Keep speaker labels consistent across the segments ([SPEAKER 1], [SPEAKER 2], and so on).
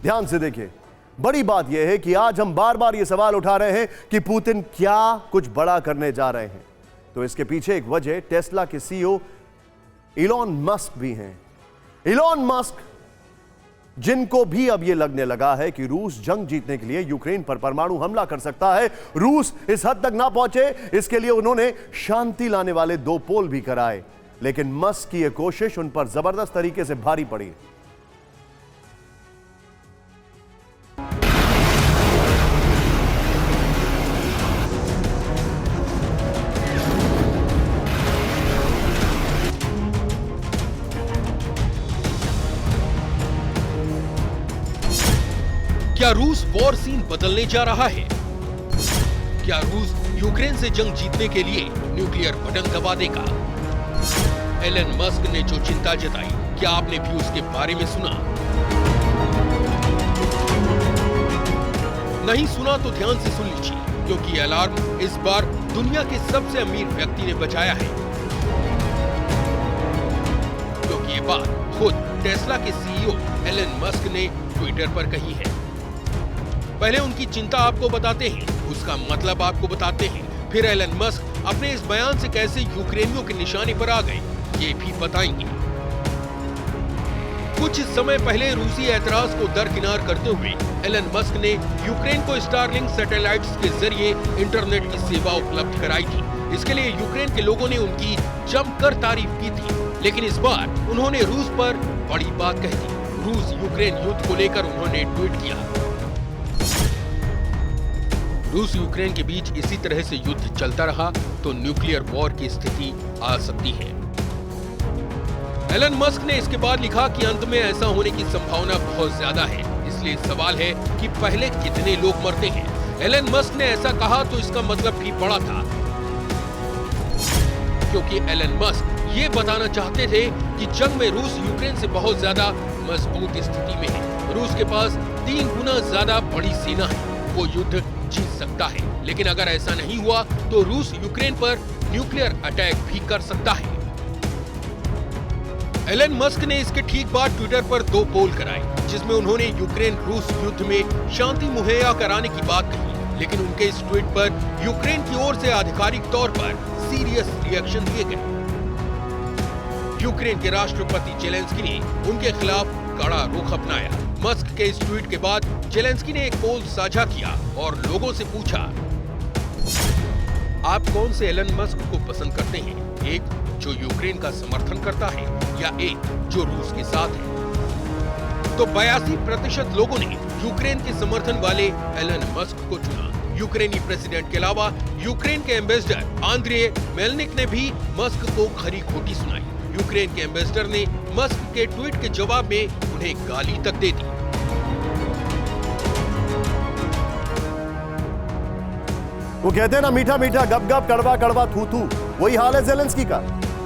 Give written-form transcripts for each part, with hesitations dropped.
[SPEAKER 1] ध्यान से देखिए, बड़ी बात यह है कि आज हम बार बार यह सवाल उठा रहे हैं कि पुतिन क्या कुछ बड़ा करने जा रहे हैं। तो इसके पीछे एक वजह टेस्ला के सीईओ इलॉन मस्क भी हैं। इलॉन मस्क, जिनको भी अब यह लगने लगा है कि रूस जंग जीतने के लिए यूक्रेन पर परमाणु हमला कर सकता है। रूस इस हद तक ना पहुंचे, इसके लिए उन्होंने शांति लाने वाले 2 पोल भी कराए, लेकिन मस्क की यह कोशिश उन पर जबरदस्त तरीके से भारी पड़ी।
[SPEAKER 2] क्या रूस वॉर सीन बदलने जा रहा है? क्या रूस यूक्रेन से जंग जीतने के लिए न्यूक्लियर बटन दबा देगा? एलन मस्क ने जो चिंता जताई, क्या आपने भी उसके बारे में सुना? नहीं सुना तो ध्यान से सुन लीजिए, क्योंकि अलार्म इस बार दुनिया के सबसे अमीर व्यक्ति ने बजाया है। क्योंकि ये बात खुद टेस्ला के सीईओ एलन मस्क ने ट्विटर पर कही है। पहले उनकी चिंता आपको बताते हैं, उसका मतलब आपको बताते हैं, फिर एलन मस्क अपने इस बयान से कैसे यूक्रेनियों के निशाने पर आ गए, ये भी बताएंगे। कुछ समय पहले रूसी ऐतराज को दरकिनार करते हुए एलन मस्क ने यूक्रेन को स्टारलिंक सैटेलाइट्स के जरिए इंटरनेट की सेवा उपलब्ध कराई थी। इसके लिए यूक्रेन के लोगों ने उनकी जमकर तारीफ की थी, लेकिन इस बार उन्होंने रूस पर बड़ी बात कह दी। रूस यूक्रेन युद्ध को लेकर उन्होंने ट्वीट किया। रूस यूक्रेन के बीच इसी तरह से युद्ध चलता रहा तो न्यूक्लियर वॉर की स्थिति आ सकती है। एलन मस्क ने इसके बाद लिखा कि अंत में ऐसा होने की संभावना बहुत ज्यादा है, इसलिए सवाल है कि पहले कितने लोग मरते हैं। एलन मस्क ने ऐसा कहा तो इसका मतलब भी बड़ा था, क्योंकि एलन मस्क ये बताना चाहते थे कि जंग में रूस यूक्रेन से बहुत ज्यादा मजबूत स्थिति में है। रूस के पास 3 गुना ज्यादा बड़ी सेना है, वो युद्ध जीत सकता है। लेकिन अगर ऐसा नहीं हुआ तो रूस यूक्रेन पर न्यूक्लियर अटैक भी कर सकता है। एलन मस्क ने इसके ठीक बाद ट्विटर पर 2 पोल कराए, जिसमें उन्होंने यूक्रेन रूस युद्ध में शांति मुहैया कराने की बात कही, लेकिन उनके इस ट्वीट पर यूक्रेन की ओर से आधिकारिक तौर पर सीरियस रिएक्शन दिए गए। यूक्रेन के राष्ट्रपति जेलेंस्की ने उनके खिलाफ कड़ा रुख अपनाया। मस्क के इस ट्वीट के बाद जेलेंस्की ने एक पोल साझा किया और लोगों से पूछा, आप कौन से एलन मस्क को पसंद करते हैं? एक जो यूक्रेन का समर्थन करता है या एक जो रूस के साथ है? तो 82% लोगों ने यूक्रेन के समर्थन वाले एलन मस्क को चुना। यूक्रेनी प्रेसिडेंट के अलावा यूक्रेन के एम्बेसडर आंद्रे मेलनिक ने भी मस्क को खरी खोटी सुनाई। यूक्रेन के एम्बेसडर ने मस्क के ट्वीट के जवाब में उन्हें गाली तक दे दी।
[SPEAKER 1] वो कहते हैं ना, मीठा मीठा गप गप, कड़वा कड़वा थू थू, वही हाल है जेलेंस्की का।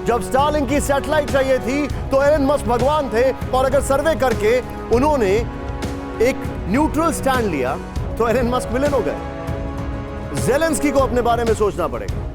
[SPEAKER 1] जब स्टारलिंक की सैटेलाइट चाहिए थी तो एलन मस्क भगवान थे, और अगर सर्वे करके उन्होंने एक न्यूट्रल स्टैंड लिया तो एलन मस्क विलेन हो गए। जेलेंस्की को अपने बारे में सोचना पड़ेगा।